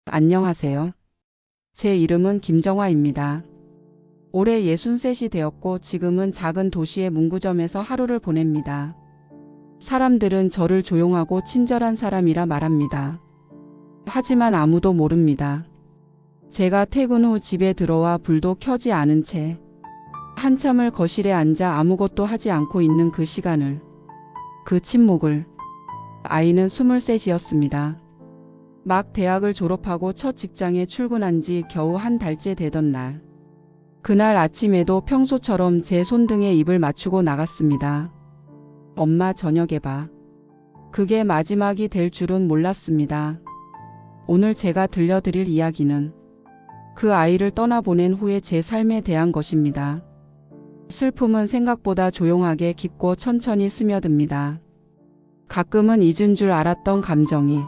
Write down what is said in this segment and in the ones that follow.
안녕하세요. 제 이름은 김정화입니다. 올해 63이 되었고 지금은 작은 도시의 문구점에서 하루를 보냅니다. 사람들은 저를 조용하고 친절한 사람이라 말합니다. 하지만 아무도 모릅니다. 제가 퇴근 후 집에 들어와 불도 켜지 않은 채 한참을 거실에 앉아 아무것도 하지 않고 있는 그 시간을, 그 침묵을. 아이는 23이었습니다. 막 대학을 졸업하고 첫 직장에 출근한 지 겨우 한 달째 되던 날. 그날 아침에도 평소처럼 제 손등에 입을 맞추고 나갔습니다. 엄마 저녁에 봐. 그게 마지막이 될 줄은 몰랐습니다. 오늘 제가 들려드릴 이야기는 그 아이를 떠나보낸 후의 제 삶에 대한 것입니다. 슬픔은 생각보다 조용하게 깊고 천천히 스며듭니다. 가끔은 잊은 줄 알았던 감정이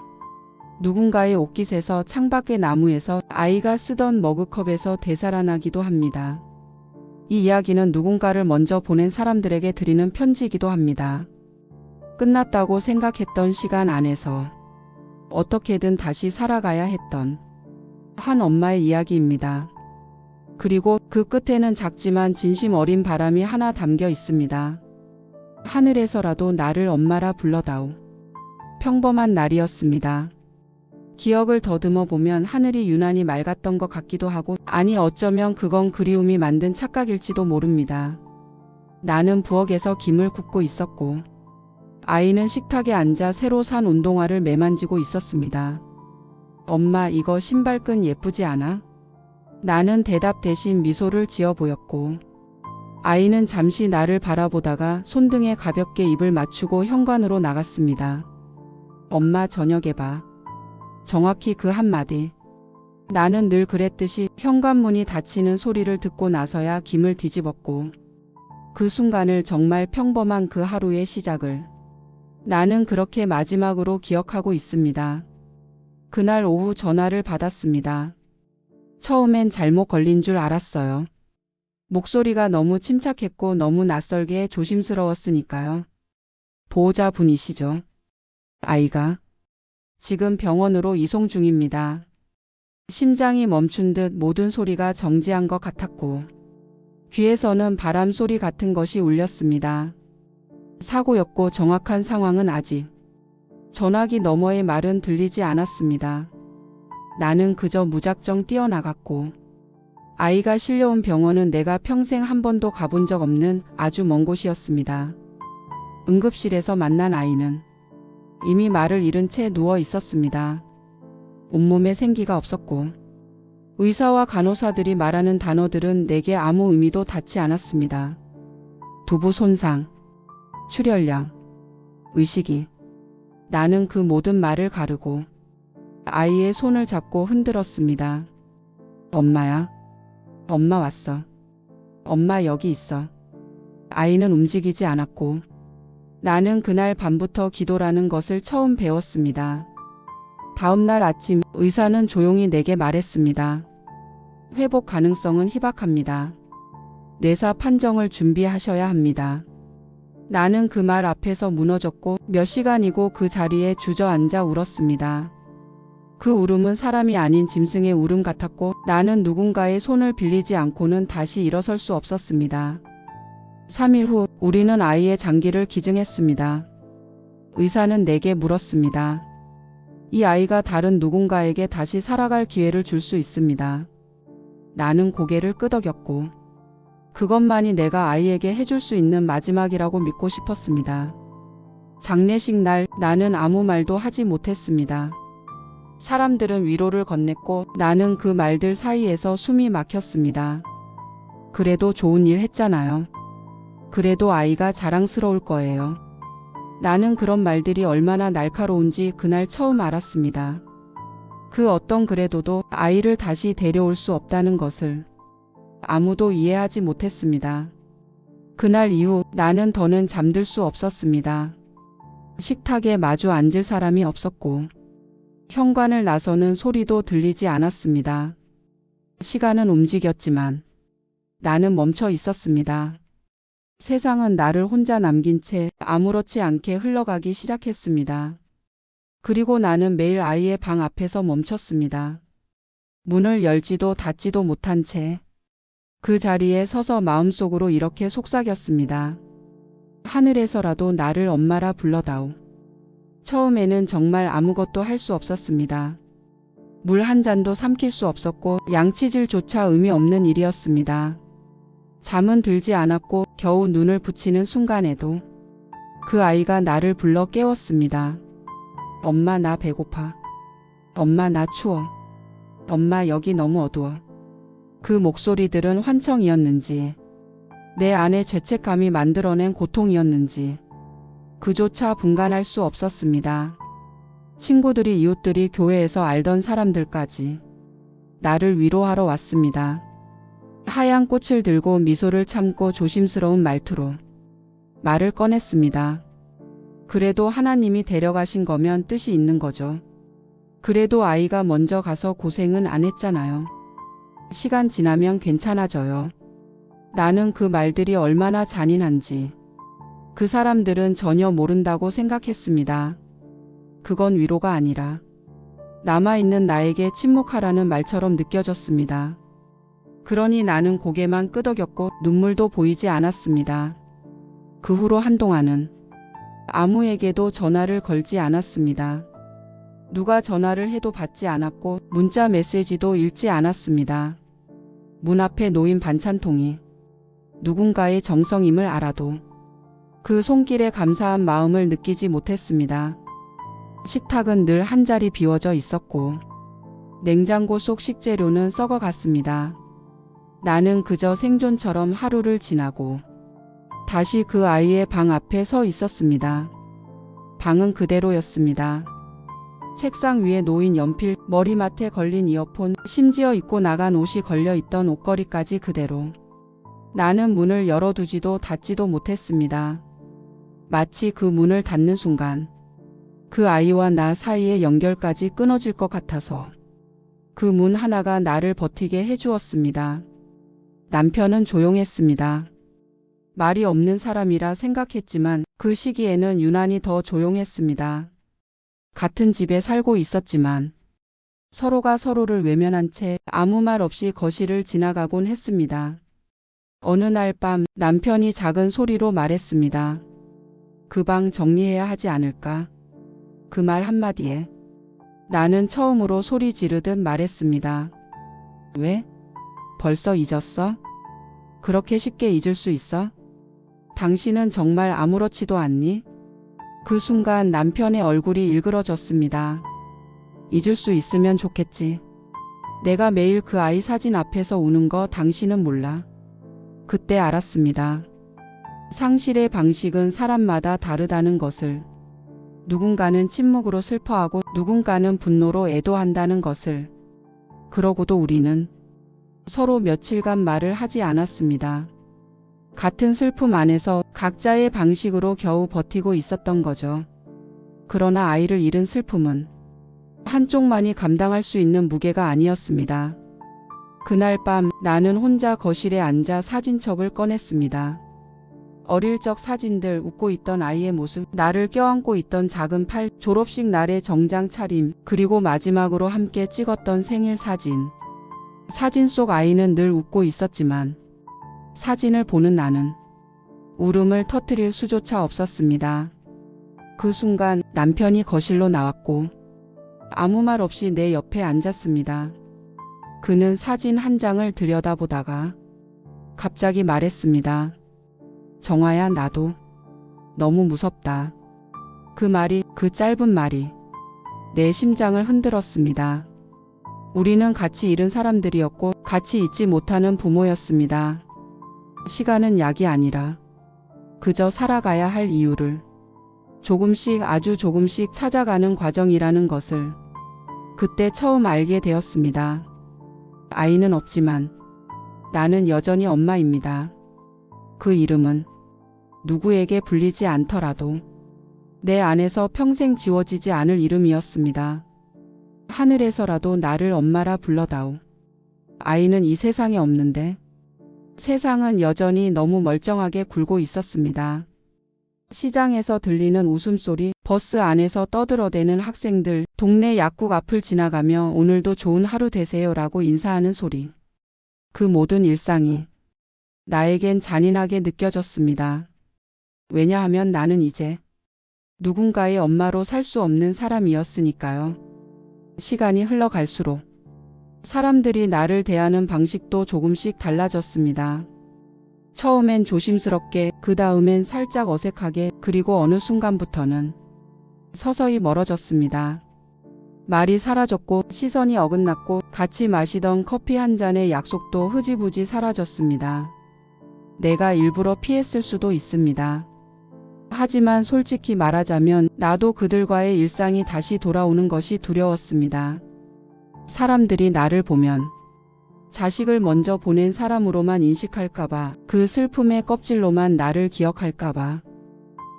누군가의 옷깃에서, 창밖의 나무에서, 아이가 쓰던 머그컵에서 되살아나기도 합니다. 이 이야기는 누군가를 먼저 보낸 사람들에게 드리는 편지이기도 합니다. 끝났다고 생각했던 시간 안에서 어떻게든 다시 살아가야 했던 한 엄마의 이야기입니다. 그리고 그 끝에는 작지만 진심 어린 바람이 하나 담겨 있습니다. 하늘에서라도 나를 엄마라 불러다오. 평범한 날이었습니다. 기억을 더듬어 보면 하늘이 유난히 맑았던 것 같기도 하고, 아니 어쩌면 그건 그리움이 만든 착각일지도 모릅니다. 나는 부엌에서 김을 굽고 있었고 아이는 식탁에 앉아 새로 산 운동화를 매만지고 있었습니다. 엄마, 이거 신발끈 예쁘지 않아? 나는 대답 대신 미소를 지어 보였고 아이는 잠시 나를 바라보다가 손등에 가볍게 입을 맞추고 현관으로 나갔습니다. 엄마 저녁에 봐. 정확히 그 한마디. 나는 늘 그랬듯이 현관문이 닫히는 소리를 듣고 나서야 김을 뒤집었고, 그 순간을, 정말 평범한 그 하루의 시작을 나는 그렇게 마지막으로 기억하고 있습니다. 그날 오후 전화를 받았습니다. 처음엔 잘못 걸린 줄 알았어요. 목소리가 너무 침착했고 너무 낯설게 조심스러웠으니까요. 보호자분이시죠? 아이가 지금 병원으로 이송 중입니다. 심장이 멈춘 듯 모든 소리가 정지한 것 같았고 귀에서는 바람 소리 같은 것이 울렸습니다. 사고였고 정확한 상황은 아직 전화기 너머의 말은 들리지 않았습니다. 나는 그저 무작정 뛰어나갔고 아이가 실려온 병원은 내가 평생 한 번도 가본 적 없는 아주 먼 곳이었습니다. 응급실에서 만난 아이는 이미 말을 잃은 채 누워 있었습니다. 온몸에 생기가 없었고 의사와 간호사들이 말하는 단어들은 내게 아무 의미도 닿지 않았습니다. 두부 손상, 출혈량, 의식이. 나는 그 모든 말을 가르고 아이의 손을 잡고 흔들었습니다. 엄마야. 엄마 왔어. 엄마 여기 있어. 아이는 움직이지 않았고 나는 그날 밤부터 기도라는 것을 처음 배웠습니다. 다음 날 아침 의사는 조용히 내게 말했습니다. 회복 가능성은 희박합니다. 뇌사 판정을 준비하셔야 합니다. 나는 그 말 앞에서 무너졌고 몇 시간이고 그 자리에 주저앉아 울었습니다. 그 울음은 사람이 아닌 짐승의 울음 같았고 나는 누군가의 손을 빌리지 않고는 다시 일어설 수 없었습니다. 3일 후 우리는 아이의 장기를 기증했습니다. 의사는 내게 물었습니다. 이 아이가 다른 누군가에게 다시 살아갈 기회를 줄 수 있습니다. 나는 고개를 끄덕였고 그것만이 내가 아이에게 해줄 수 있는 마지막이라고 믿고 싶었습니다. 장례식 날 나는 아무 말도 하지 못했습니다. 사람들은 위로를 건넸고 나는 그 말들 사이에서 숨이 막혔습니다. 그래도 좋은 일 했잖아요. 그래도 아이가 자랑스러울 거예요. 나는 그런 말들이 얼마나 날카로운지 그날 처음 알았습니다. 그 어떤 그래도도 아이를 다시 데려올 수 없다는 것을 아무도 이해하지 못했습니다. 그날 이후 나는 더는 잠들 수 없었습니다. 식탁에 마주 앉을 사람이 없었고 현관을 나서는 소리도 들리지 않았습니다. 시간은 움직였지만 나는 멈춰 있었습니다. 세상은 나를 혼자 남긴 채 아무렇지 않게 흘러가기 시작했습니다. 그리고 나는 매일 아이의 방 앞에서 멈췄습니다. 문을 열지도 닫지도 못한 채 그 자리에 서서 마음속으로 이렇게 속삭였습니다. 하늘에서라도 나를 엄마라 불러다오. 처음에는 정말 아무것도 할 수 없었습니다. 물 한 잔도 삼킬 수 없었고 양치질조차 의미 없는 일이었습니다. 잠은 들지 않았고 겨우 눈을 붙이는 순간에도 그 아이가 나를 불러 깨웠습니다. 엄마 나 배고파. 엄마 나 추워. 엄마 여기 너무 어두워. 그 목소리들은 환청이었는지 내 안에 죄책감이 만들어낸 고통이었는지 그조차 분간할 수 없었습니다. 친구들이 이웃들이 교회에서 알던 사람들까지 나를 위로하러 왔습니다. 하얀 꽃을 들고 미소를 참고 조심스러운 말투로 말을 꺼냈습니다. 그래도 하나님이 데려가신 거면 뜻이 있는 거죠. 그래도 아이가 먼저 가서 고생은 안 했잖아요. 시간 지나면 괜찮아져요. 나는 그 말들이 얼마나 잔인한지 그 사람들은 전혀 모른다고 생각했습니다. 그건 위로가 아니라 남아있는 나에게 침묵하라는 말처럼 느껴졌습니다. 그러니 나는 고개만 끄덕였고 눈물도 보이지 않았습니다. 그 후로 한동안은 아무에게도 전화를 걸지 않았습니다. 누가 전화를 해도 받지 않았고 문자 메시지도 읽지 않았습니다. 문 앞에 놓인 반찬통이 누군가의 정성임을 알아도 그 손길에 감사한 마음을 느끼지 못했습니다. 식탁은 늘 한 자리 비워져 있었고 냉장고 속 식재료는 썩어갔습니다. 나는 그저 생존처럼 하루를 지나고 다시 그 아이의 방 앞에 서 있었습니다. 방은 그대로였습니다. 책상 위에 놓인 연필, 머리맡에 걸린 이어폰, 심지어 입고 나간 옷이 걸려있던 옷걸이까지 그대로. 나는 문을 열어두지도 닫지도 못했습니다. 마치 그 문을 닫는 순간 그 아이와 나 사이의 연결까지 끊어질 것 같아서 그 문 하나가 나를 버티게 해주었습니다. 남편은 조용했습니다. 말이 없는 사람이라 생각했지만 그 시기에는 유난히 더 조용했습니다. 같은 집에 살고 있었지만 서로가 서로를 외면한 채 아무 말 없이 거실을 지나가곤 했습니다. 어느 날 밤 남편이 작은 소리로 말했습니다. 그 방 정리해야 하지 않을까? 그 말 한마디에 나는 처음으로 소리 지르듯 말했습니다. 왜? 벌써 잊었어? 그렇게 쉽게 잊을 수 있어? 당신은 정말 아무렇지도 않니? 그 순간 남편의 얼굴이 일그러졌습니다. 잊을 수 있으면 좋겠지. 내가 매일 그 아이 사진 앞에서 우는 거 당신은 몰라. 그때 알았습니다. 상실의 방식은 사람마다 다르다는 것을. 누군가는 침묵으로 슬퍼하고 누군가는 분노로 애도한다는 것을. 그러고도 우리는 서로 며칠간 말을 하지 않았습니다. 같은 슬픔 안에서 각자의 방식으로 겨우 버티고 있었던 거죠. 그러나 아이를 잃은 슬픔은 한쪽만이 감당할 수 있는 무게가 아니었습니다. 그날 밤 나는 혼자 거실에 앉아 사진첩을 꺼냈습니다. 어릴 적 사진들, 웃고 있던 아이의 모습, 나를 껴안고 있던 작은 팔, 졸업식 날의 정장 차림, 그리고 마지막으로 함께 찍었던 생일 사진. 사진 속 아이는 늘 웃고 있었지만 사진을 보는 나는 울음을 터뜨릴 수조차 없었습니다. 그 순간 남편이 거실로 나왔고 아무 말 없이 내 옆에 앉았습니다. 그는 사진 한 장을 들여다보다가 갑자기 말했습니다. 정화야, 나도 너무 무섭다. 그 말이, 그 짧은 말이 내 심장을 흔들었습니다. 우리는 같이 잃은 사람들이었고 같이 잊지 못하는 부모였습니다. 시간은 약이 아니라 그저 살아가야 할 이유를 조금씩, 아주 조금씩 찾아가는 과정이라는 것을 그때 처음 알게 되었습니다. 아이는 없지만 나는 여전히 엄마입니다. 그 이름은 누구에게 불리지 않더라도 내 안에서 평생 지워지지 않을 이름이었습니다. 하늘에서라도 나를 엄마라 불러다오. 아이는 이 세상에 없는데 세상은 여전히 너무 멀쩡하게 굴고 있었습니다. 시장에서 들리는 웃음소리, 버스 안에서 떠들어대는 학생들, 동네 약국 앞을 지나가며 오늘도 좋은 하루 되세요라고 인사하는 소리. 그 모든 일상이 나에겐 잔인하게 느껴졌습니다. 왜냐하면 나는 이제 누군가의 엄마로 살 수 없는 사람이었으니까요. 시간이 흘러갈수록 사람들이 나를 대하는 방식도 조금씩 달라졌습니다. 처음엔 조심스럽게, 그 다음엔 살짝 어색하게, 그리고 어느 순간부터는 서서히 멀어졌습니다. 말이 사라졌고 시선이 어긋났고 같이 마시던 커피 한 잔의 약속도 흐지부지 사라졌습니다. 내가 일부러 피했을 수도 있습니다. 하지만 솔직히 말하자면 나도 그들과의 일상이 다시 돌아오는 것이 두려웠습니다. 사람들이 나를 보면 자식을 먼저 보낸 사람으로만 인식할까봐, 그 슬픔의 껍질로만 나를 기억할까봐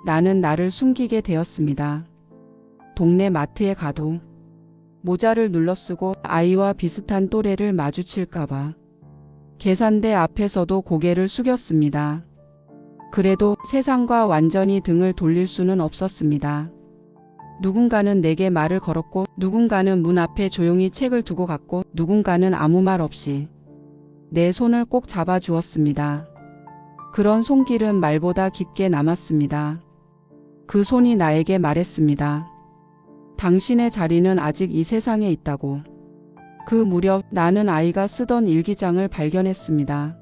나는 나를 숨기게 되었습니다. 동네 마트에 가도 모자를 눌러쓰고 아이와 비슷한 또래를 마주칠까봐 계산대 앞에서도 고개를 숙였습니다. 그래도 세상과 완전히 등을 돌릴 수는 없었습니다. 누군가는 내게 말을 걸었고, 누군가는 문 앞에 조용히 책을 두고 갔고, 누군가는 아무 말 없이 내 손을 꼭 잡아주었습니다. 그런 손길은 말보다 깊게 남았습니다. 그 손이 나에게 말했습니다. 당신의 자리는 아직 이 세상에 있다고. 그 무렵 나는 아이가 쓰던 일기장을 발견했습니다.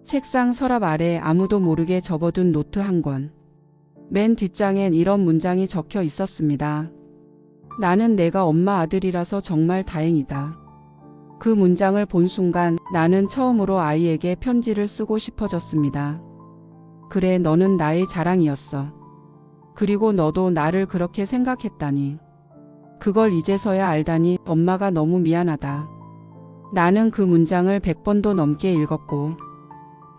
책상 서랍 아래 아무도 모르게 접어둔 노트 한 권. 맨 뒷장엔 이런 문장이 적혀 있었습니다. 나는 내가 엄마 아들이라서 정말 다행이다. 그 문장을 본 순간 나는 처음으로 아이에게 편지를 쓰고 싶어졌습니다. 그래, 너는 나의 자랑이었어. 그리고 너도 나를 그렇게 생각했다니. 그걸 이제서야 알다니 엄마가 너무 미안하다. 나는 그 문장을 100번도 넘게 읽었고,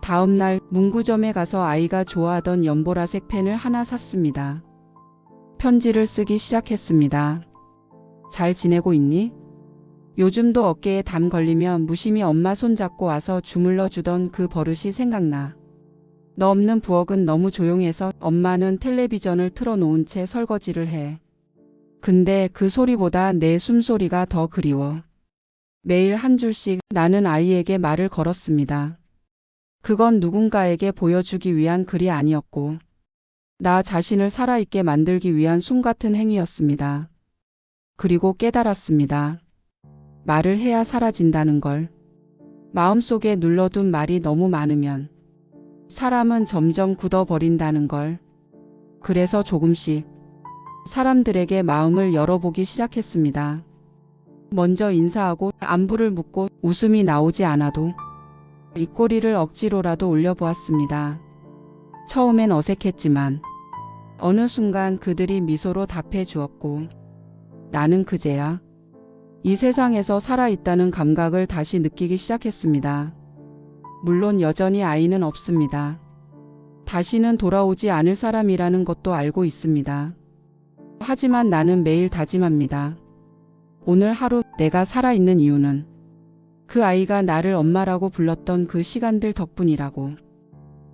다음 날 문구점에 가서 아이가 좋아하던 연보라색 펜을 하나 샀습니다. 편지를 쓰기 시작했습니다. 잘 지내고 있니? 요즘도 어깨에 담 걸리면 무심히 엄마 손잡고 와서 주물러 주던 그 버릇이 생각나. 너 없는 부엌은 너무 조용해서 엄마는 텔레비전을 틀어놓은 채 설거지를 해. 근데 그 소리보다 내 숨소리가 더 그리워. 매일 한 줄씩 나는 아이에게 말을 걸었습니다. 그건 누군가에게 보여주기 위한 글이 아니었고, 나 자신을 살아있게 만들기 위한 숨 같은 행위였습니다. 그리고 깨달았습니다. 말을 해야 사라진다는 걸. 마음속에 눌러둔 말이 너무 많으면 사람은 점점 굳어버린다는 걸. 그래서 조금씩 사람들에게 마음을 열어보기 시작했습니다. 먼저 인사하고 안부를 묻고 웃음이 나오지 않아도 입꼬리를 억지로라도 올려보았습니다. 처음엔 어색했지만 어느 순간 그들이 미소로 답해 주었고, 나는 그제야 이 세상에서 살아있다는 감각을 다시 느끼기 시작했습니다. 물론 여전히 아이는 없습니다. 다시는 돌아오지 않을 사람이라는 것도 알고 있습니다. 하지만 나는 매일 다짐합니다. 오늘 하루 내가 살아있는 이유는 그 아이가 나를 엄마라고 불렀던 그 시간들 덕분이라고.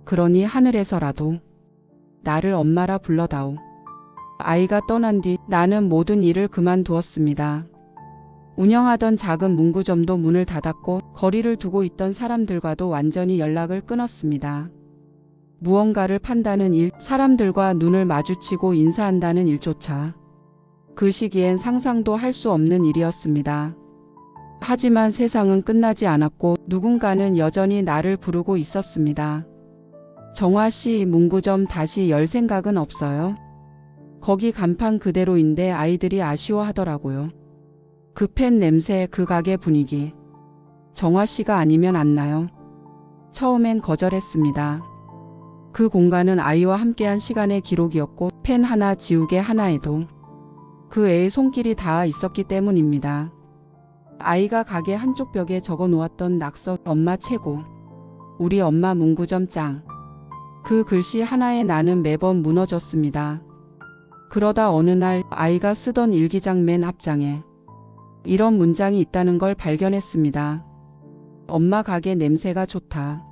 그러니 하늘에서라도 나를 엄마라 불러다오. 아이가 떠난 뒤 나는 모든 일을 그만두었습니다. 운영하던 작은 문구점도 문을 닫았고 거리를 두고 있던 사람들과도 완전히 연락을 끊었습니다. 무언가를 판다는 일, 사람들과 눈을 마주치고 인사한다는 일조차 그 시기엔 상상도 할 수 없는 일이었습니다. 하지만 세상은 끝나지 않았고 누군가는 여전히 나를 부르고 있었습니다. 정화 씨, 문구점 다시 열 생각은 없어요? 거기 간판 그대로인데 아이들이 아쉬워하더라고요. 그 펜 냄새, 그 가게 분위기. 정화 씨가 아니면 안 나요. 처음엔 거절했습니다. 그 공간은 아이와 함께한 시간의 기록이었고 펜 하나 지우개 하나에도 그 애의 손길이 닿아 있었기 때문입니다. 아이가 가게 한쪽 벽에 적어 놓았던 낙서, 엄마 최고. 우리 엄마 문구점 짱. 그 글씨 하나에 나는 매번 무너졌습니다. 그러다 어느 날 아이가 쓰던 일기장 맨 앞장에 이런 문장이 있다는 걸 발견했습니다. 엄마 가게 냄새가 좋다.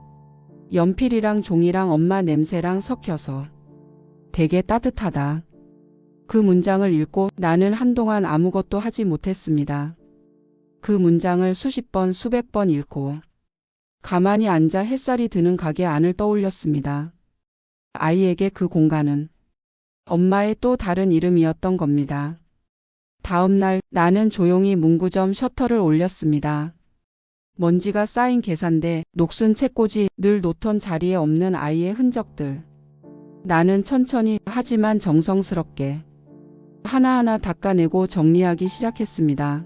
연필이랑 종이랑 엄마 냄새랑 섞여서 되게 따뜻하다. 그 문장을 읽고 나는 한동안 아무것도 하지 못했습니다. 그 문장을 수십 번, 수백 번 읽고 가만히 앉아 햇살이 드는 가게 안을 떠올렸습니다. 아이에게 그 공간은 엄마의 또 다른 이름이었던 겁니다. 다음 날 나는 조용히 문구점 셔터를 올렸습니다. 먼지가 쌓인 계산대, 녹슨 책꽂이, 늘 놓던 자리에 없는 아이의 흔적들. 나는 천천히 하지만 정성스럽게 하나하나 닦아내고 정리하기 시작했습니다.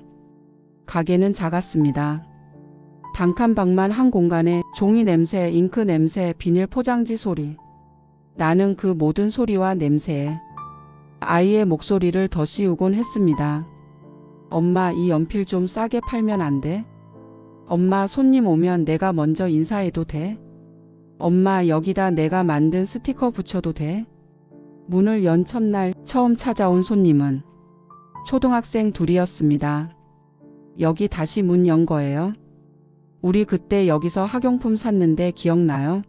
가게는 작았습니다. 단칸방만 한 공간에 종이 냄새, 잉크 냄새, 비닐 포장지 소리. 나는 그 모든 소리와 냄새에 아이의 목소리를 더 씌우곤 했습니다. 엄마, 이 연필 좀 싸게 팔면 안 돼? 엄마, 손님 오면 내가 먼저 인사해도 돼? 엄마, 여기다 내가 만든 스티커 붙여도 돼? 문을 연 첫날 처음 찾아온 손님은 초등학생 둘이었습니다. 여기 다시 문 연 거예요? 우리 그때 여기서 학용품 샀는데 기억나요?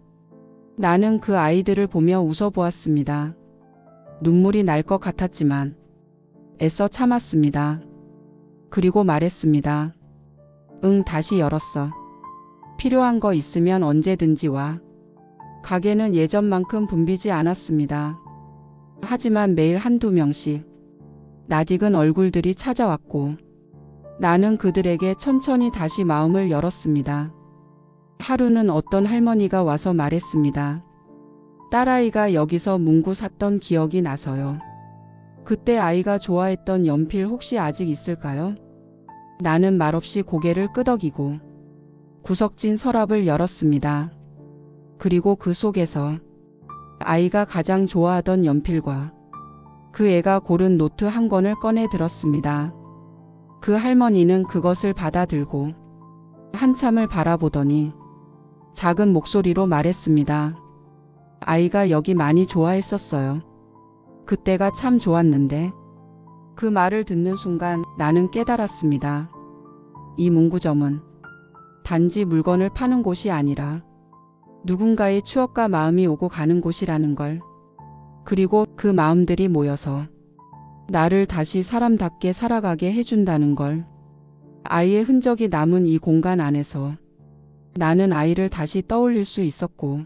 나는 그 아이들을 보며 웃어보았습니다. 눈물이 날 것 같았지만 애써 참았습니다. 그리고 말했습니다. 응, 다시 열었어. 필요한 거 있으면 언제든지 와. 가게는 예전만큼 붐비지 않았습니다. 하지만 매일 한두 명씩 낯익은 얼굴들이 찾아왔고 나는 그들에게 천천히 다시 마음을 열었습니다. 하루는 어떤 할머니가 와서 말했습니다. 딸아이가 여기서 문구 샀던 기억이 나서요. 그때 아이가 좋아했던 연필 혹시 아직 있을까요? 나는 말없이 고개를 끄덕이고 구석진 서랍을 열었습니다. 그리고 그 속에서 아이가 가장 좋아하던 연필과 그 애가 고른 노트 한 권을 꺼내 들었습니다. 그 할머니는 그것을 받아들고 한참을 바라보더니 작은 목소리로 말했습니다. 아이가 여기 많이 좋아했었어요. 그때가 참 좋았는데. 그 말을 듣는 순간 나는 깨달았습니다. 이 문구점은 단지 물건을 파는 곳이 아니라 누군가의 추억과 마음이 오고 가는 곳이라는 걸. 그리고 그 마음들이 모여서 나를 다시 사람답게 살아가게 해준다는 걸. 아이의 흔적이 남은 이 공간 안에서 나는 아이를 다시 떠올릴 수 있었고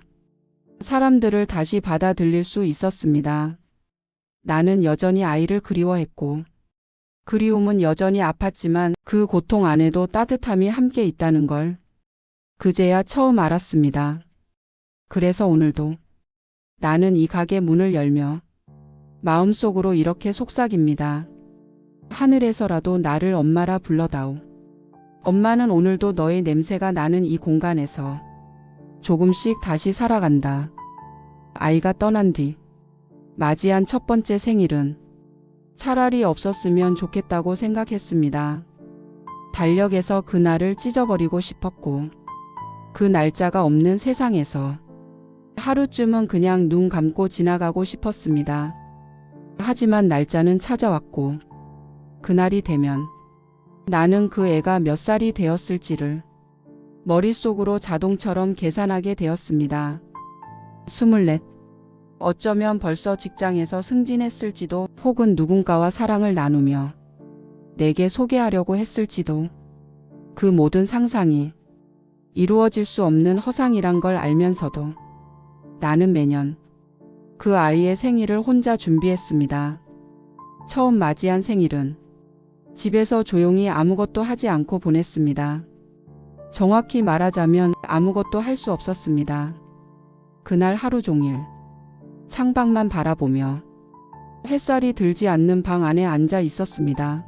사람들을 다시 받아들일 수 있었습니다. 나는 여전히 아이를 그리워했고 그리움은 여전히 아팠지만 그 고통 안에도 따뜻함이 함께 있다는 걸 그제야 처음 알았습니다. 그래서 오늘도 나는 이 가게 문을 열며 마음속으로 이렇게 속삭입니다. 하늘에서라도 나를 엄마라 불러다오. 엄마는 오늘도 너의 냄새가 나는 이 공간에서 조금씩 다시 살아간다. 아이가 떠난 뒤 맞이한 첫 번째 생일은 차라리 없었으면 좋겠다고 생각했습니다. 달력에서 그날을 찢어버리고 싶었고 그 날짜가 없는 세상에서 하루쯤은 그냥 눈 감고 지나가고 싶었습니다. 하지만 날짜는 찾아왔고 그날이 되면 나는 그 애가 몇 살이 되었을지를 머릿속으로 자동처럼 계산하게 되었습니다. 24. 어쩌면 벌써 직장에서 승진했을지도 혹은 누군가와 사랑을 나누며 내게 소개하려고 했을지도. 그 모든 상상이 이루어질 수 없는 허상이란 걸 알면서도 나는 매년 그 아이의 생일을 혼자 준비했습니다. 처음 맞이한 생일은 집에서 조용히 아무것도 하지 않고 보냈습니다. 정확히 말하자면 아무것도 할 수 없었습니다. 그날 하루 종일 창밖만 바라보며 햇살이 들지 않는 방 안에 앉아 있었습니다.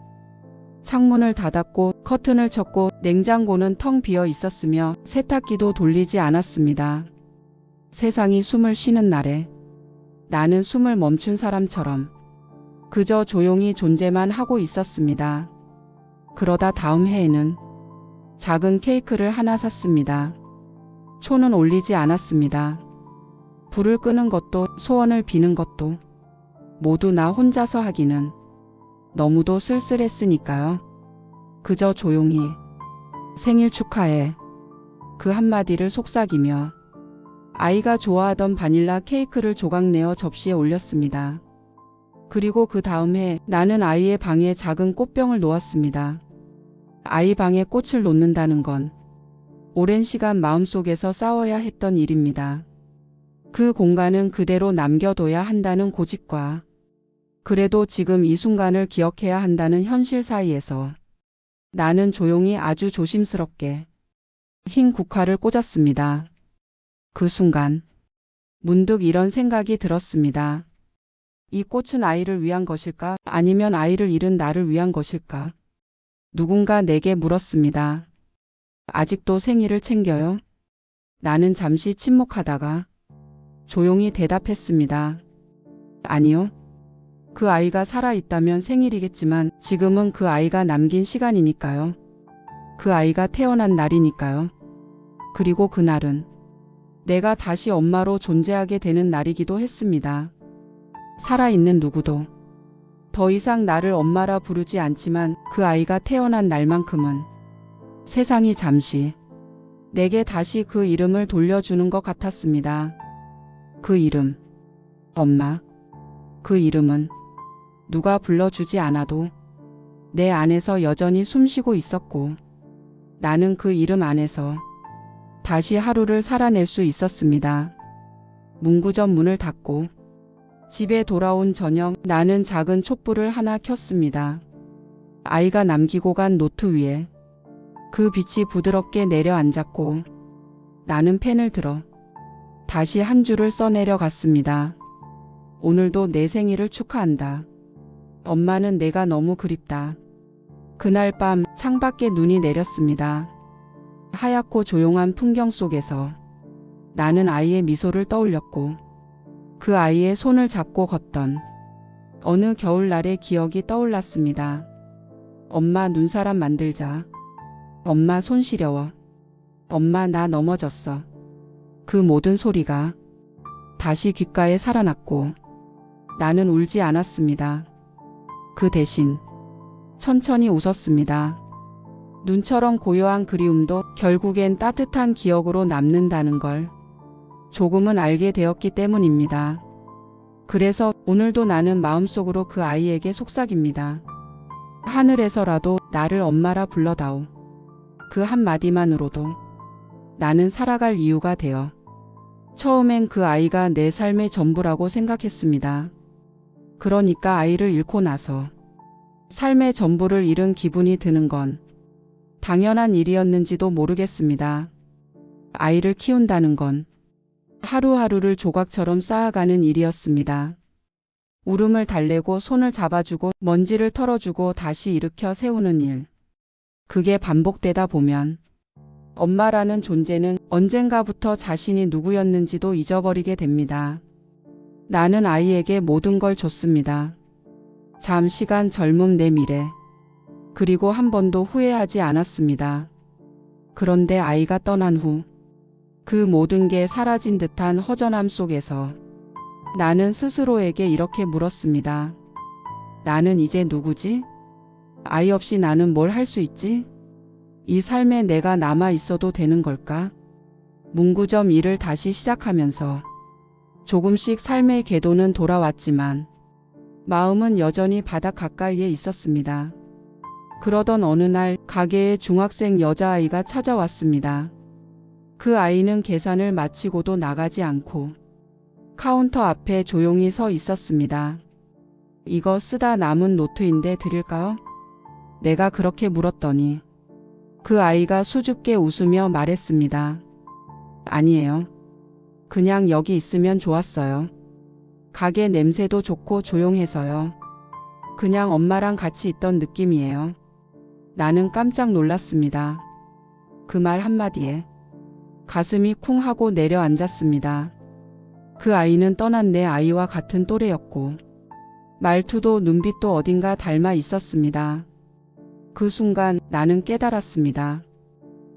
창문을 닫았고 커튼을 쳤고 냉장고는 텅 비어 있었으며 세탁기도 돌리지 않았습니다. 세상이 숨을 쉬는 날에 나는 숨을 멈춘 사람처럼 그저 조용히 존재만 하고 있었습니다. 그러다 다음 해에는 작은 케이크를 하나 샀습니다. 초는 올리지 않았습니다. 불을 끄는 것도 소원을 비는 것도 모두 나 혼자서 하기는 너무도 쓸쓸했으니까요. 그저 조용히 생일 축하해 그 한마디를 속삭이며 아이가 좋아하던 바닐라 케이크를 조각 내어 접시에 올렸습니다. 그리고 그 다음 해 나는 아이의 방에 작은 꽃병을 놓았습니다. 아이 방에 꽃을 놓는다는 건 오랜 시간 마음속에서 싸워야 했던 일입니다. 그 공간은 그대로 남겨둬야 한다는 고집과 그래도 지금 이 순간을 기억해야 한다는 현실 사이에서 나는 조용히 아주 조심스럽게 흰 국화를 꽂았습니다. 그 순간 문득 이런 생각이 들었습니다. 이 꽃은 아이를 위한 것일까? 아니면 아이를 잃은 나를 위한 것일까? 누군가 내게 물었습니다. 아직도 생일을 챙겨요? 나는 잠시 침묵하다가 조용히 대답했습니다. 아니요. 그 아이가 살아있다면 생일이겠지만 지금은 그 아이가 남긴 시간이니까요. 그 아이가 태어난 날이니까요. 그리고 그날은 내가 다시 엄마로 존재하게 되는 날이기도 했습니다. 살아있는 누구도 더 이상 나를 엄마라 부르지 않지만 그 아이가 태어난 날만큼은 세상이 잠시 내게 다시 그 이름을 돌려주는 것 같았습니다. 그 이름, 엄마. 그 이름은 누가 불러주지 않아도 내 안에서 여전히 숨쉬고 있었고 나는 그 이름 안에서 다시 하루를 살아낼 수 있었습니다. 문구점 문을 닫고 집에 돌아온 저녁 나는 작은 촛불을 하나 켰습니다. 아이가 남기고 간 노트 위에 그 빛이 부드럽게 내려앉았고 나는 펜을 들어 다시 한 줄을 써내려 갔습니다. 오늘도 내 생일을 축하한다. 엄마는 내가 너무 그립다. 그날 밤 창밖에 눈이 내렸습니다. 하얗고 조용한 풍경 속에서 나는 아이의 미소를 떠올렸고 그 아이의 손을 잡고 걷던 어느 겨울날의 기억이 떠올랐습니다. 엄마 눈사람 만들자. 엄마 손 시려워. 엄마 나 넘어졌어. 그 모든 소리가 다시 귓가에 살아났고 나는 울지 않았습니다. 그 대신 천천히 웃었습니다. 눈처럼 고요한 그리움도 결국엔 따뜻한 기억으로 남는다는 걸 조금은 알게 되었기 때문입니다. 그래서 오늘도 나는 마음속으로 그 아이에게 속삭입니다. 하늘에서라도 나를 엄마라 불러다오. 그 한마디만으로도 나는 살아갈 이유가 되어 처음엔 그 아이가 내 삶의 전부라고 생각했습니다. 그러니까 아이를 잃고 나서 삶의 전부를 잃은 기분이 드는 건 당연한 일이었는지도 모르겠습니다. 아이를 키운다는 건 하루하루를 조각처럼 쌓아가는 일이었습니다. 울음을 달래고 손을 잡아주고 먼지를 털어주고 다시 일으켜 세우는 일. 그게 반복되다 보면 엄마라는 존재는 언젠가부터 자신이 누구였는지도 잊어버리게 됩니다. 나는 아이에게 모든 걸 줬습니다. 잠, 시간, 젊음, 내 미래. 그리고 한 번도 후회하지 않았습니다. 그런데 아이가 떠난 후 그 모든 게 사라진 듯한 허전함 속에서 나는 스스로에게 이렇게 물었습니다. 나는 이제 누구지? 아이 없이 나는 뭘 할 수 있지? 이 삶에 내가 남아 있어도 되는 걸까? 문구점 일을 다시 시작하면서 조금씩 삶의 궤도는 돌아왔지만 마음은 여전히 바닥 가까이에 있었습니다. 그러던 어느 날 가게에 중학생 여자아이가 찾아왔습니다. 그 아이는 계산을 마치고도 나가지 않고 카운터 앞에 조용히 서 있었습니다. 이거 쓰다 남은 노트인데 드릴까요? 내가 그렇게 물었더니 그 아이가 수줍게 웃으며 말했습니다. 아니에요. 그냥 여기 있으면 좋았어요. 가게 냄새도 좋고 조용해서요. 그냥 엄마랑 같이 있던 느낌이에요. 나는 깜짝 놀랐습니다. 그 말 한마디에 가슴이 쿵 하고 내려앉았습니다. 그 아이는 떠난 내 아이와 같은 또래였고 말투도 눈빛도 어딘가 닮아 있었습니다. 그 순간 나는 깨달았습니다.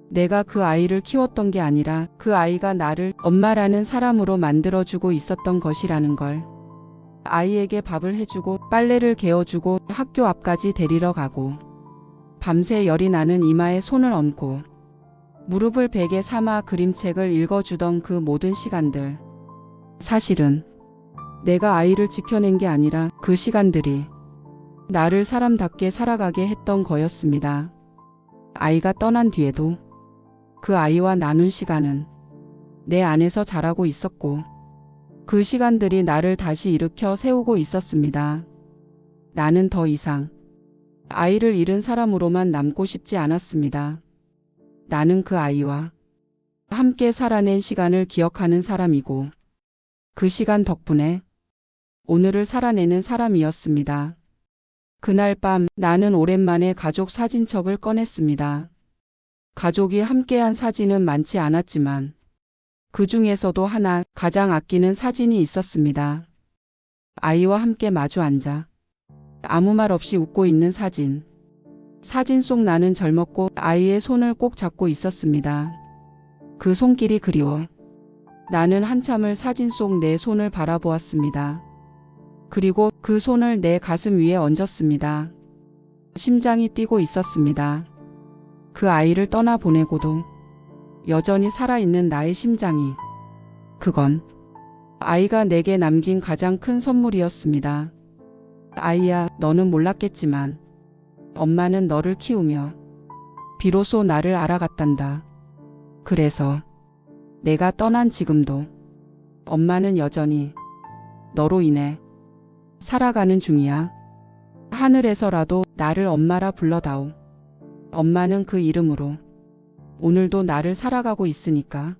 내가 그 아이를 키웠던 게 아니라 그 아이가 나를 엄마라는 사람으로 만들어주고 있었던 것이라는 걸. 아이에게 밥을 해주고 빨래를 개어주고 학교 앞까지 데리러 가고 밤새 열이 나는 이마에 손을 얹고 무릎을 베개 삼아 그림책을 읽어주던 그 모든 시간들. 사실은 내가 아이를 지켜낸 게 아니라 그 시간들이 나를 사람답게 살아가게 했던 거였습니다. 아이가 떠난 뒤에도 그 아이와 나눈 시간은 내 안에서 자라고 있었고 그 시간들이 나를 다시 일으켜 세우고 있었습니다. 나는 더 이상 아이를 잃은 사람으로만 남고 싶지 않았습니다. 나는 그 아이와 함께 살아낸 시간을 기억하는 사람이고 그 시간 덕분에 오늘을 살아내는 사람이었습니다. 그날 밤 나는 오랜만에 가족 사진첩을 꺼냈습니다. 가족이 함께한 사진은 많지 않았지만 그 중에서도 하나 가장 아끼는 사진이 있었습니다. 아이와 함께 마주 앉아 아무 말 없이 웃고 있는 사진. 사진 속 나는 젊었고 아이의 손을 꼭 잡고 있었습니다. 그 손길이 그리워 나는 한참을 사진 속 내 손을 바라보았습니다. 그리고 그 손을 내 가슴 위에 얹었습니다. 심장이 뛰고 있었습니다. 그 아이를 떠나보내고도 여전히 살아있는 나의 심장이. 그건 아이가 내게 남긴 가장 큰 선물이었습니다. 아이야, 너는 몰랐겠지만 엄마는 너를 키우며 비로소 나를 알아갔단다. 그래서 내가 떠난 지금도 엄마는 여전히 너로 인해 살아가는 중이야. 하늘에서라도 나를 엄마라 불러다오. 엄마는 그 이름으로 오늘도 나를 살아가고 있으니까.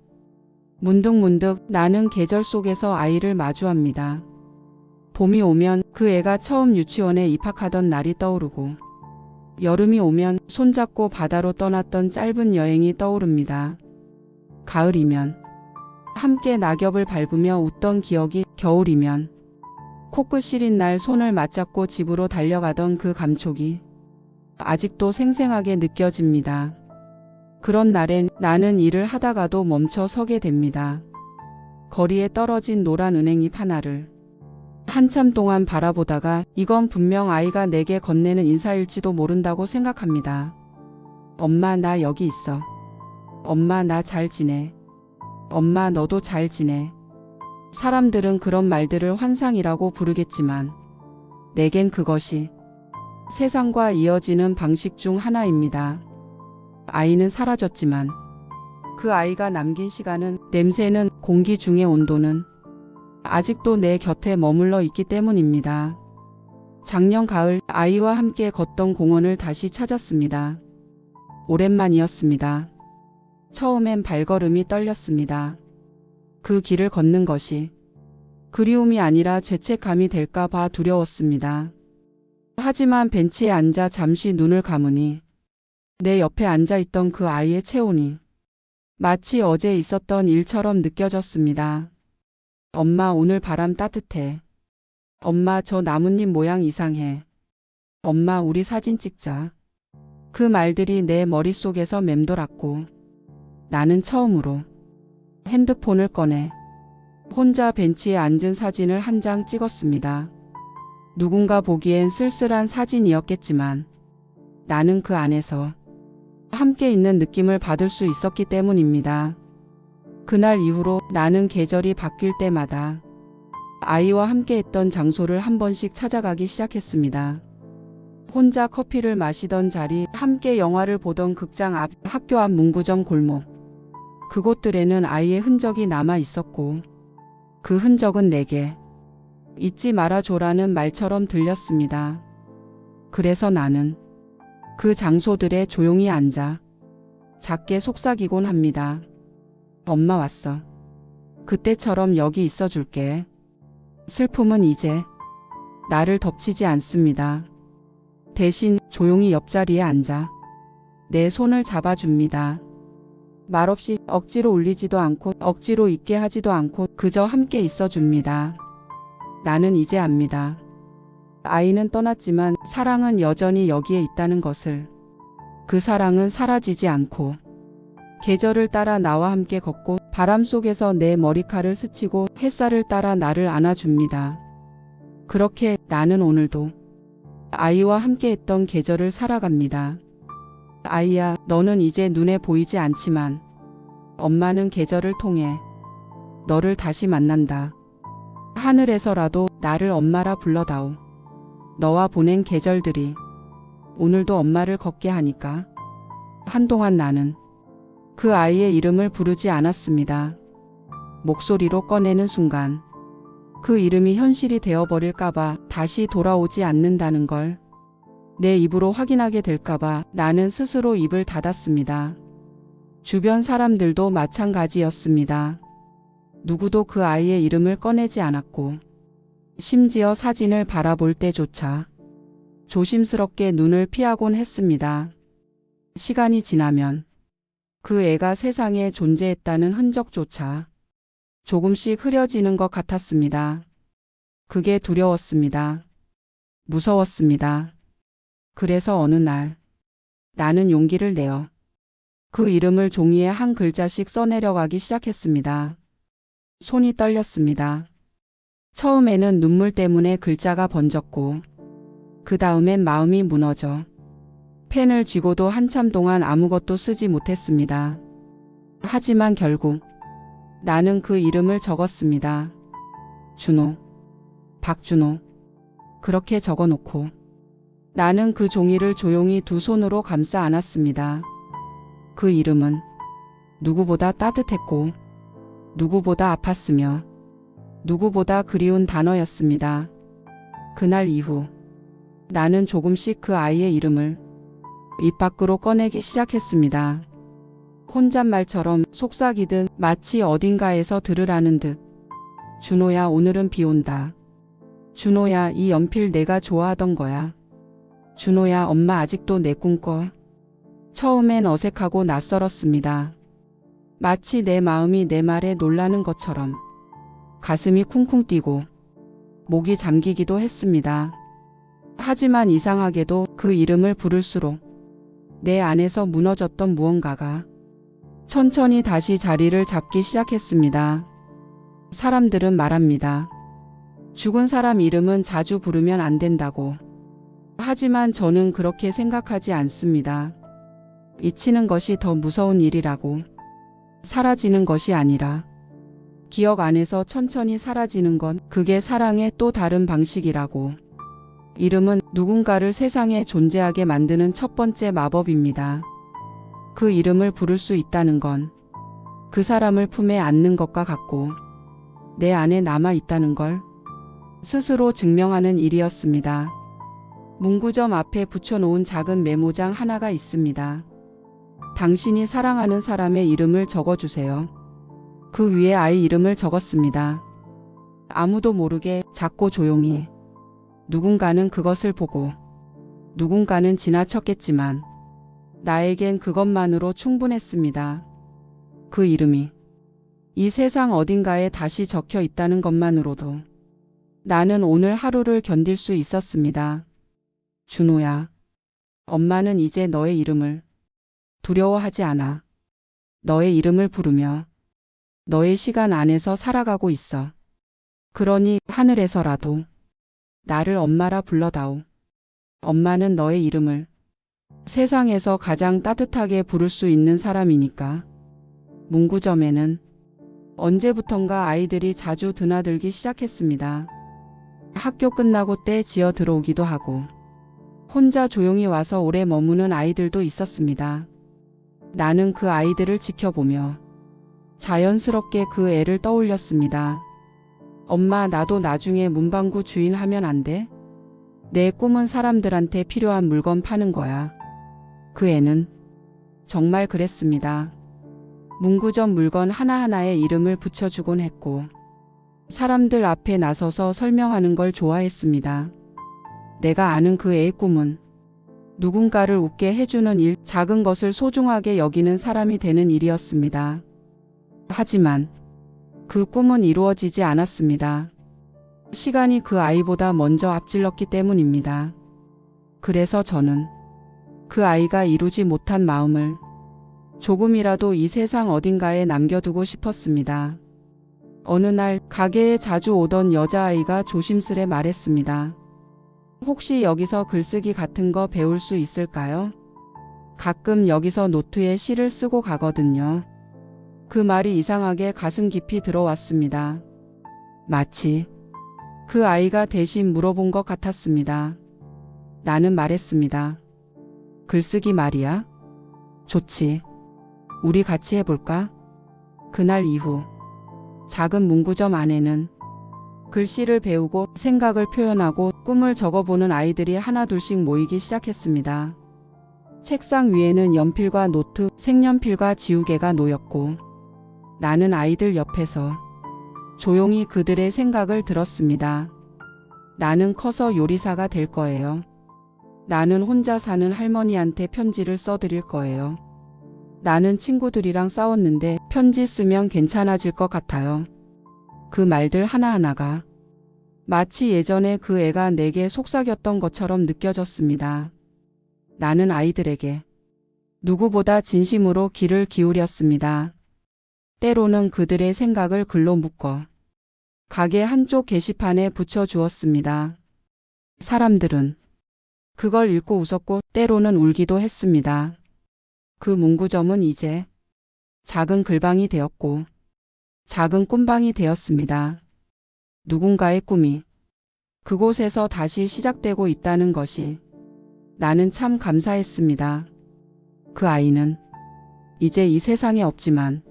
문득문득 나는 계절 속에서 아이를 마주합니다. 봄이 오면 그 애가 처음 유치원에 입학하던 날이 떠오르고 여름이 오면 손잡고 바다로 떠났던 짧은 여행이 떠오릅니다. 가을이면 함께 낙엽을 밟으며 웃던 기억이, 겨울이면 코끝 시린 날 손을 맞잡고 집으로 달려가던 그 감촉이 아직도 생생하게 느껴집니다. 그런 날엔 나는 일을 하다가도 멈춰 서게 됩니다. 거리에 떨어진 노란 은행잎 하나를 한참 동안 바라보다가 이건 분명 아이가 내게 건네는 인사일지도 모른다고 생각합니다. 엄마, 나 여기 있어. 엄마, 나 잘 지내. 엄마, 너도 잘 지내. 사람들은 그런 말들을 환상이라고 부르겠지만 내겐 그것이 세상과 이어지는 방식 중 하나입니다. 아이는 사라졌지만 그 아이가 남긴 시간은, 냄새는, 공기 중의 온도는 아직도 내 곁에 머물러 있기 때문입니다. 작년 가을 아이와 함께 걷던 공원을 다시 찾았습니다. 오랜만이었습니다. 처음엔 발걸음이 떨렸습니다. 그 길을 걷는 것이 그리움이 아니라 죄책감이 될까 봐 두려웠습니다. 하지만 벤치에 앉아 잠시 눈을 감으니 내 옆에 앉아있던 그 아이의 체온이 마치 어제 있었던 일처럼 느껴졌습니다. 엄마, 오늘 바람 따뜻해. 엄마, 저 나뭇잎 모양 이상해. 엄마, 우리 사진 찍자. 그 말들이 내 머릿속에서 맴돌았고 나는 처음으로 핸드폰을 꺼내 혼자 벤치에 앉은 사진을 한 장 찍었습니다. 누군가 보기엔 쓸쓸한 사진이었겠지만 나는 그 안에서 함께 있는 느낌을 받을 수 있었기 때문입니다. 그날 이후로 나는 계절이 바뀔 때마다 아이와 함께 했던 장소를 한 번씩 찾아가기 시작했습니다. 혼자 커피를 마시던 자리, 함께 영화를 보던 극장 앞, 학교 앞 문구점 골목. 그곳들에는 아이의 흔적이 남아 있었고 그 흔적은 내게 잊지 말아줘라는 말처럼 들렸습니다. 그래서 나는 그 장소들에 조용히 앉아 작게 속삭이곤 합니다. 엄마 왔어. 그때처럼 여기 있어줄게. 슬픔은 이제 나를 덮치지 않습니다. 대신 조용히 옆자리에 앉아 내 손을 잡아줍니다. 말없이, 억지로 울리지도 않고 억지로 있게 하지도 않고 그저 함께 있어줍니다. 나는 이제 압니다. 아이는 떠났지만 사랑은 여전히 여기에 있다는 것을. 그 사랑은 사라지지 않고 계절을 따라 나와 함께 걷고 바람 속에서 내 머리카락을 스치고 햇살을 따라 나를 안아줍니다. 그렇게 나는 오늘도 아이와 함께 했던 계절을 살아갑니다. 아이야, 너는 이제 눈에 보이지 않지만 엄마는 계절을 통해 너를 다시 만난다. 하늘에서라도 나를 엄마라 불러다오. 너와 보낸 계절들이 오늘도 엄마를 걷게 하니까. 한동안 나는 그 아이의 이름을 부르지 않았습니다. 목소리로 꺼내는 순간 그 이름이 현실이 되어버릴까봐 다시 돌아오지 않는다는 걸 내 입으로 확인하게 될까봐 나는 스스로 입을 닫았습니다. 주변 사람들도 마찬가지였습니다. 누구도 그 아이의 이름을 꺼내지 않았고 심지어 사진을 바라볼 때조차 조심스럽게 눈을 피하곤 했습니다. 시간이 지나면 그 애가 세상에 존재했다는 흔적조차 조금씩 흐려지는 것 같았습니다. 그게 두려웠습니다. 무서웠습니다. 그래서 어느 날 나는 용기를 내어 그 이름을 종이에 한 글자씩 써내려가기 시작했습니다. 손이 떨렸습니다. 처음에는 눈물 때문에 글자가 번졌고 그 다음엔 마음이 무너져 펜을 쥐고도 한참 동안 아무것도 쓰지 못했습니다. 하지만 결국 나는 그 이름을 적었습니다. 준호, 박준호. 그렇게 적어놓고 나는 그 종이를 조용히 두 손으로 감싸 안았습니다. 그 이름은 누구보다 따뜻했고 누구보다 아팠으며 누구보다 그리운 단어였습니다. 그날 이후 나는 조금씩 그 아이의 이름을 입 밖으로 꺼내기 시작했습니다. 혼잣말처럼 속삭이듯 마치 어딘가에서 들으라는 듯. 준호야, 오늘은 비 온다. 준호야, 이 연필 내가 좋아하던 거야. 준호야, 엄마 아직도 내 꿈 꿔. 처음엔 어색하고 낯설었습니다. 마치 내 마음이 내 말에 놀라는 것처럼 가슴이 쿵쿵 뛰고 목이 잠기기도 했습니다. 하지만 이상하게도 그 이름을 부를수록 내 안에서 무너졌던 무언가가 천천히 다시 자리를 잡기 시작했습니다. 사람들은 말합니다. 죽은 사람 이름은 자주 부르면 안 된다고. 하지만 저는 그렇게 생각하지 않습니다. 잊히는 것이 더 무서운 일이라고. 사라지는 것이 아니라 기억 안에서 천천히 사라지는 건 그게 사랑의 또 다른 방식이라고. 이름은 누군가를 세상에 존재하게 만드는 첫 번째 마법입니다. 그 이름을 부를 수 있다는 건 그 사람을 품에 안는 것과 같고 내 안에 남아 있다는 걸 스스로 증명하는 일이었습니다. 문구점 앞에 붙여놓은 작은 메모장 하나가 있습니다. 당신이 사랑하는 사람의 이름을 적어주세요. 그 위에 아이 이름을 적었습니다. 아무도 모르게 작고 조용히. 누군가는 그것을 보고 누군가는 지나쳤겠지만 나에겐 그것만으로 충분했습니다. 그 이름이 이 세상 어딘가에 다시 적혀 있다는 것만으로도 나는 오늘 하루를 견딜 수 있었습니다. 준호야, 엄마는 이제 너의 이름을 두려워하지 않아. 너의 이름을 부르며 너의 시간 안에서 살아가고 있어. 그러니 하늘에서라도 나를 엄마라 불러다오. 엄마는 너의 이름을 세상에서 가장 따뜻하게 부를 수 있는 사람이니까. 문구점에는 언제부턴가 아이들이 자주 드나들기 시작했습니다. 학교 끝나고 때 지어 들어오기도 하고 혼자 조용히 와서 오래 머무는 아이들도 있었습니다. 나는 그 아이들을 지켜보며 자연스럽게 그 애를 떠올렸습니다. 엄마, 나도 나중에 문방구 주인 하면 안 돼? 내 꿈은 사람들한테 필요한 물건 파는 거야. 그 애는 정말 그랬습니다. 문구점 물건 하나하나에 이름을 붙여주곤 했고 사람들 앞에 나서서 설명하는 걸 좋아했습니다. 내가 아는 그 애의 꿈은 누군가를 웃게 해주는 일, 작은 것을 소중하게 여기는 사람이 되는 일이었습니다. 하지만 그 꿈은 이루어지지 않았습니다. 시간이 그 아이보다 먼저 앞질렀기 때문입니다. 그래서 저는 그 아이가 이루지 못한 마음을 조금이라도 이 세상 어딘가에 남겨두고 싶었습니다. 어느 날 가게에 자주 오던 여자아이가 조심스레 말했습니다. 혹시 여기서 글쓰기 같은 거 배울 수 있을까요? 가끔 여기서 노트에 시를 쓰고 가거든요. 그 말이 이상하게 가슴 깊이 들어왔습니다. 마치 그 아이가 대신 물어본 것 같았습니다. 나는 말했습니다. 글쓰기 말이야? 좋지. 우리 같이 해볼까? 그날 이후 작은 문구점 안에는 글씨를 배우고 생각을 표현하고 꿈을 적어보는 아이들이 하나둘씩 모이기 시작했습니다. 책상 위에는 연필과 노트, 색연필과 지우개가 놓였고 나는 아이들 옆에서 조용히 그들의 생각을 들었습니다. 나는 커서 요리사가 될 거예요. 나는 혼자 사는 할머니한테 편지를 써드릴 거예요. 나는 친구들이랑 싸웠는데 편지 쓰면 괜찮아질 것 같아요. 그 말들 하나하나가 마치 예전에 그 애가 내게 속삭였던 것처럼 느껴졌습니다. 나는 아이들에게 누구보다 진심으로 귀를 기울였습니다. 때로는 그들의 생각을 글로 묶어 가게 한쪽 게시판에 붙여주었습니다. 사람들은 그걸 읽고 웃었고 때로는 울기도 했습니다. 그 문구점은 이제 작은 글방이 되었고 작은 꿈방이 되었습니다. 누군가의 꿈이 그곳에서 다시 시작되고 있다는 것이 나는 참 감사했습니다. 그 아이는 이제 이 세상에 없지만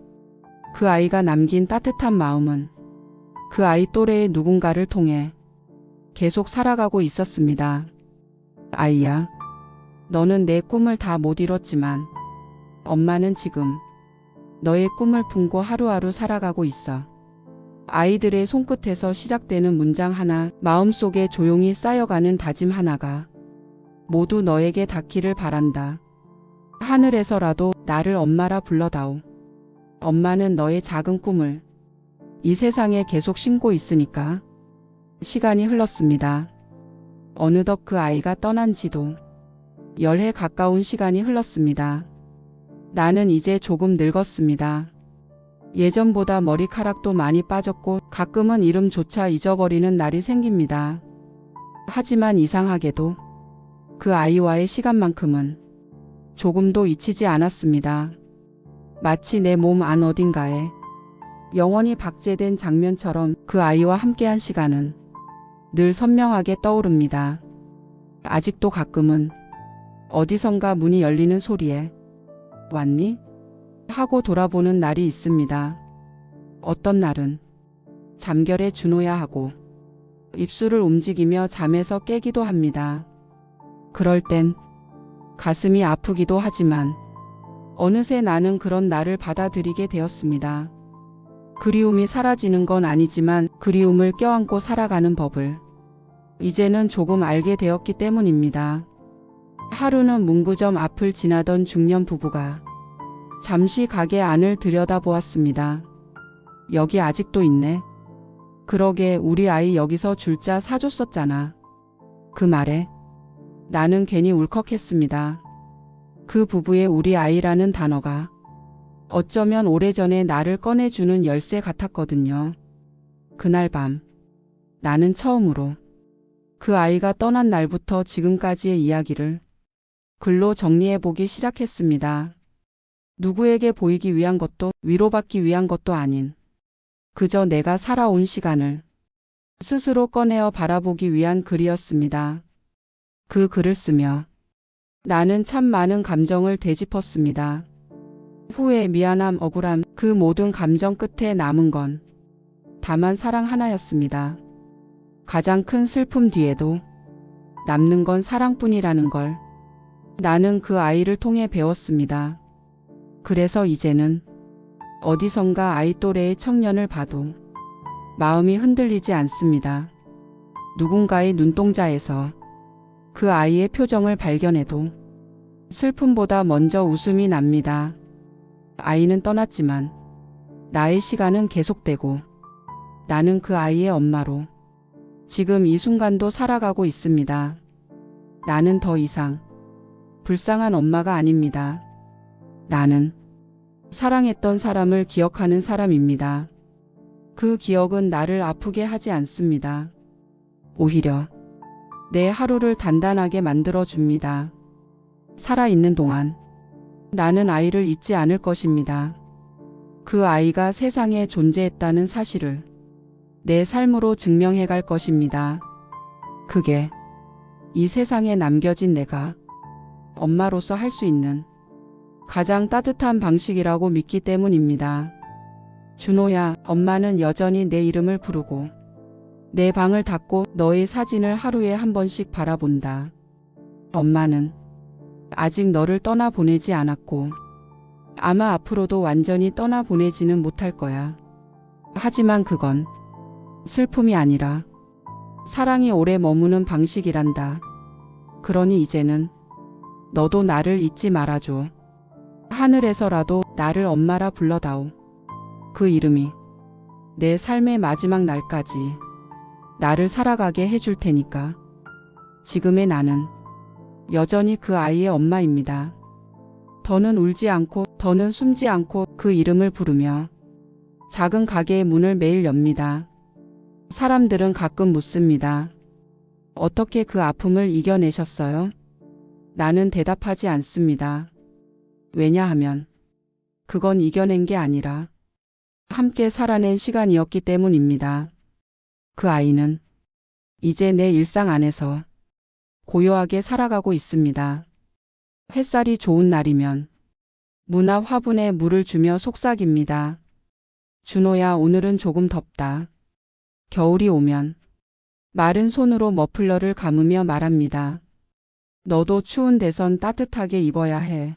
그 아이가 남긴 따뜻한 마음은 그 아이 또래의 누군가를 통해 계속 살아가고 있었습니다. 아이야, 너는 내 꿈을 다 못 이뤘지만 엄마는 지금 너의 꿈을 품고 하루하루 살아가고 있어. 아이들의 손끝에서 시작되는 문장 하나, 마음속에 조용히 쌓여가는 다짐 하나가 모두 너에게 닿기를 바란다. 하늘에서라도 나를 엄마라 불러다오. 엄마는 너의 작은 꿈을 이 세상에 계속 심고 있으니까. 시간이 흘렀습니다. 어느덧 그 아이가 떠난 지도 열해 가까운 시간이 흘렀습니다. 나는 이제 조금 늙었습니다. 예전보다 머리카락도 많이 빠졌고 가끔은 이름조차 잊어버리는 날이 생깁니다. 하지만 이상하게도 그 아이와의 시간만큼은 조금도 잊히지 않았습니다. 마치 내 몸 안 어딘가에 영원히 박제된 장면처럼 그 아이와 함께한 시간은 늘 선명하게 떠오릅니다. 아직도 가끔은 어디선가 문이 열리는 소리에 왔니? 하고 돌아보는 날이 있습니다. 어떤 날은 잠결에 준호야 하고 입술을 움직이며 잠에서 깨기도 합니다. 그럴 땐 가슴이 아프기도 하지만 어느새 나는 그런 나를 받아들이게 되었습니다. 그리움이 사라지는 건 아니지만 그리움을 껴안고 살아가는 법을 이제는 조금 알게 되었기 때문입니다. 하루는 문구점 앞을 지나던 중년 부부가 잠시 가게 안을 들여다보았습니다. 여기 아직도 있네. 그러게 우리 아이 여기서 줄자 사줬었잖아. 그 말에 나는 괜히 울컥했습니다. 그 부부의 우리 아이라는 단어가 어쩌면 오래전에 나를 꺼내주는 열쇠 같았거든요. 그날 밤 나는 처음으로 그 아이가 떠난 날부터 지금까지의 이야기를 글로 정리해보기 시작했습니다. 누구에게 보이기 위한 것도 위로받기 위한 것도 아닌 그저 내가 살아온 시간을 스스로 꺼내어 바라보기 위한 글이었습니다. 그 글을 쓰며 나는 참 많은 감정을 되짚었습니다. 후회, 미안함, 억울함, 그 모든 감정 끝에 남은 건 다만 사랑 하나였습니다. 가장 큰 슬픔 뒤에도 남는 건 사랑뿐이라는 걸 나는 그 아이를 통해 배웠습니다. 그래서 이제는 어디선가 아이 또래의 청년을 봐도 마음이 흔들리지 않습니다. 누군가의 눈동자에서 그 아이의 표정을 발견해도 슬픔보다 먼저 웃음이 납니다. 아이는 떠났지만 나의 시간은 계속되고 나는 그 아이의 엄마로 지금 이 순간도 살아가고 있습니다. 나는 더 이상 불쌍한 엄마가 아닙니다. 나는 사랑했던 사람을 기억하는 사람입니다. 그 기억은 나를 아프게 하지 않습니다. 오히려 내 하루를 단단하게 만들어 줍니다. 살아있는 동안 나는 아이를 잊지 않을 것입니다. 그 아이가 세상에 존재했다는 사실을 내 삶으로 증명해 갈 것입니다. 그게 이 세상에 남겨진 내가 엄마로서 할 수 있는 가장 따뜻한 방식이라고 믿기 때문입니다. 준호야, 엄마는 여전히 내 이름을 부르고 내 방을 닫고 너의 사진을 하루에 한 번씩 바라본다. 엄마는 아직 너를 떠나보내지 않았고 아마 앞으로도 완전히 떠나보내지는 못할 거야. 하지만 그건 슬픔이 아니라 사랑이 오래 머무는 방식이란다. 그러니 이제는 너도 나를 잊지 말아줘. 하늘에서라도 나를 엄마라 불러다오. 그 이름이 내 삶의 마지막 날까지 나를 살아가게 해줄 테니까. 지금의 나는 여전히 그 아이의 엄마입니다. 더는 울지 않고 더는 숨지 않고 그 이름을 부르며 작은 가게의 문을 매일 엽니다. 사람들은 가끔 묻습니다. 어떻게 그 아픔을 이겨내셨어요? 나는 대답하지 않습니다. 왜냐하면 그건 이겨낸 게 아니라 함께 살아낸 시간이었기 때문입니다. 그 아이는 이제 내 일상 안에서 고요하게 살아가고 있습니다. 햇살이 좋은 날이면 문 앞 화분에 물을 주며 속삭입니다. 준호야, 오늘은 조금 덥다. 겨울이 오면 마른 손으로 머플러를 감으며 말합니다. 너도 추운 데선 따뜻하게 입어야 해.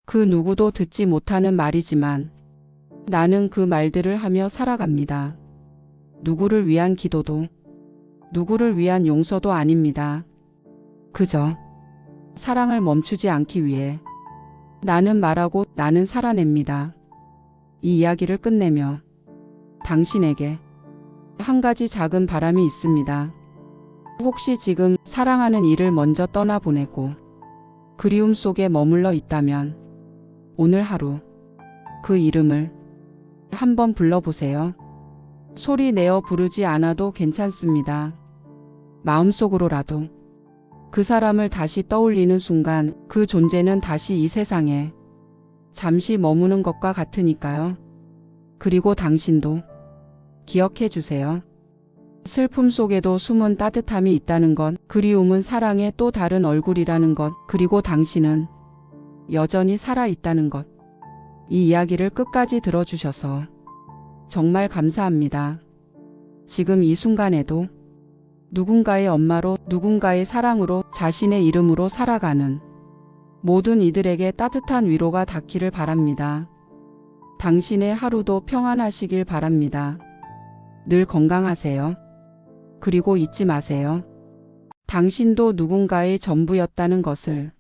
그 누구도 듣지 못하는 말이지만 나는 그 말들을 하며 살아갑니다. 누구를 위한 기도도 누구를 위한 용서도 아닙니다. 그저 사랑을 멈추지 않기 위해 나는 말하고 나는 살아냅니다. 이 이야기를 끝내며 당신에게 한 가지 작은 바람이 있습니다. 혹시 지금 사랑하는 이를 먼저 떠나보내고 그리움 속에 머물러 있다면 오늘 하루 그 이름을 한번 불러보세요. 소리 내어 부르지 않아도 괜찮습니다. 마음속으로라도 그 사람을 다시 떠올리는 순간 그 존재는 다시 이 세상에 잠시 머무는 것과 같으니까요. 그리고 당신도 기억해 주세요. 슬픔 속에도 숨은 따뜻함이 있다는 것, 그리움은 사랑의 또 다른 얼굴이라는 것, 그리고 당신은 여전히 살아있다는 것. 이 이야기를 끝까지 들어주셔서 정말 감사합니다. 지금 이 순간에도 누군가의 엄마로, 누군가의 사랑으로, 자신의 이름으로 살아가는 모든 이들에게 따뜻한 위로가 닿기를 바랍니다. 당신의 하루도 평안하시길 바랍니다. 늘 건강하세요. 그리고 잊지 마세요. 당신도 누군가의 전부였다는 것을.